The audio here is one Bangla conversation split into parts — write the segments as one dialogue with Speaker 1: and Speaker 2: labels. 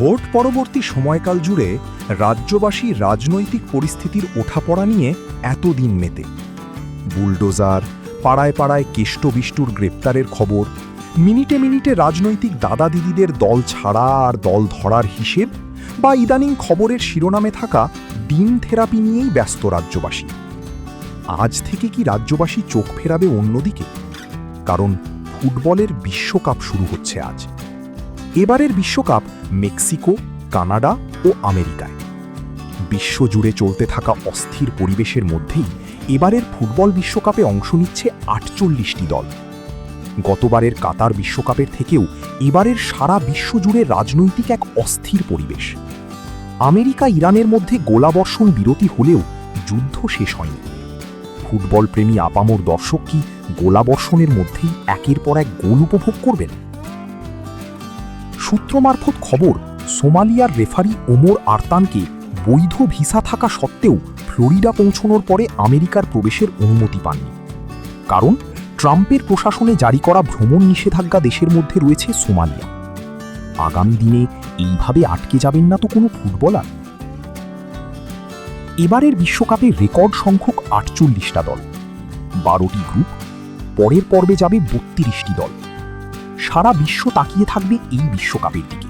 Speaker 1: ভোট পরবর্তী সময়কাল জুড়ে রাজ্যবাসী রাজনৈতিক পরিস্থিতির ওঠাপড়া নিয়ে এতদিন মেতে। বুলডোজার, পাড়ায় পাড়ায় কেষ্টবিষ্টুর গ্রেপ্তারের খবর, মিনিটে মিনিটে রাজনৈতিক দাদা দিদিদের দল ছাড়া আর দল ধরার হিসেব, বা ইদানিং খবরের শিরোনামে থাকা ডিম থেরাপি নিয়েই ব্যস্ত রাজ্যবাসী। আজ থেকে কি রাজ্যবাসী চোখ ফেরাবে অন্যদিকে? কারণ ফুটবলের বিশ্বকাপ শুরু হচ্ছে আজ। এবারের বিশ্বকাপ মেক্সিকো, কানাডা ও আমেরিকায়। বিশ্বজুড়ে চলতে থাকা অস্থির পরিবেশের মধ্যেই এবারের ফুটবল বিশ্বকাপে অংশ নিচ্ছে ৪৮টি দল। গতবারের কাতার বিশ্বকাপের থেকেও এবারের সারা বিশ্বজুড়ে রাজনৈতিক এক অস্থির পরিবেশ। আমেরিকা ইরানের মধ্যে গোলাবর্ষণ বিরতি হলেও যুদ্ধ শেষ হয়নি। ফুটবল প্রেমী আপামর দর্শক কি গোলাবর্ষণের মধ্যেই একের পর এক গোল উপভোগ করবেন? সূত্র মারফত খবর, সোমালিয়ার রেফারি ওমর আরতানকে বৈধ ভিসা থাকা সত্ত্বেও ফ্লোরিডা পৌঁছানোর পরে আমেরিকার প্রবেশের অনুমতি পাননি। কারণ ট্রাম্পের প্রশাসনে জারি করা ভ্রমণ নিষেধাজ্ঞা দেশের মধ্যে রয়েছে সোমালিয়া। আগামী দিনে এইভাবে আটকে যাবেন না তো কোনো ফুটবলার। এবারের বিশ্বকাপে রেকর্ড সংখ্যক ৪৮টা দল, ১২টি গ্রুপ, পরের পর্বে যাবে ৩২টি দল। সারা বিশ্ব তাকিয়ে থাকবে এই বিশ্বকাপের দিকে।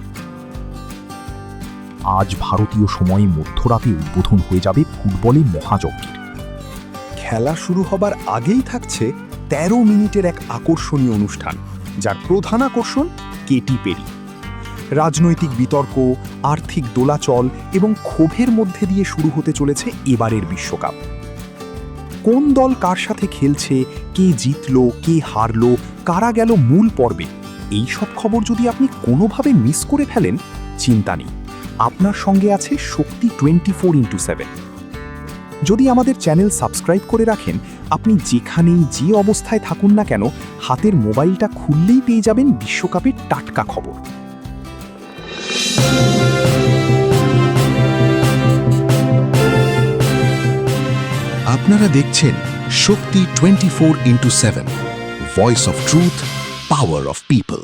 Speaker 1: আজ ভারতীয় সময়ে মধ্যরাতে উদ্বোধন হয়ে যাবে ফুটবলের মহাযজ্ঞের।
Speaker 2: খেলা শুরু হবার আগেই থাকছে ১৩ মিনিটের এক আকর্ষণীয় অনুষ্ঠান, যার প্রধান আকর্ষণ কেটি পেরি। রাজনৈতিক বিতর্ক, আর্থিক দোলাচল এবং ক্ষোভের মধ্যে দিয়ে শুরু হতে চলেছে এবারের বিশ্বকাপ। কোন দল কার সাথে খেলছে, কে জিতল, কে হারল, কারা গেল মূল পর্বে, এই সব খবর যদি আপনি কোনোভাবে মিস করে ফেলেন, চিন্তা নেই, আপনার সঙ্গে আছে শক্তি 24x7। যদি আমাদের চ্যানেল সাবস্ক্রাইব করে রাখেন, আপনি যেখানেই যে অবস্থায় থাকুন না কেন, হাতের মোবাইলটা খুললেই পেয়ে যাবেন বিশ্বকাপের টাটকা খবর।
Speaker 3: আপনারা দেখছেন শক্তি 24x7, voice of truth, power of people.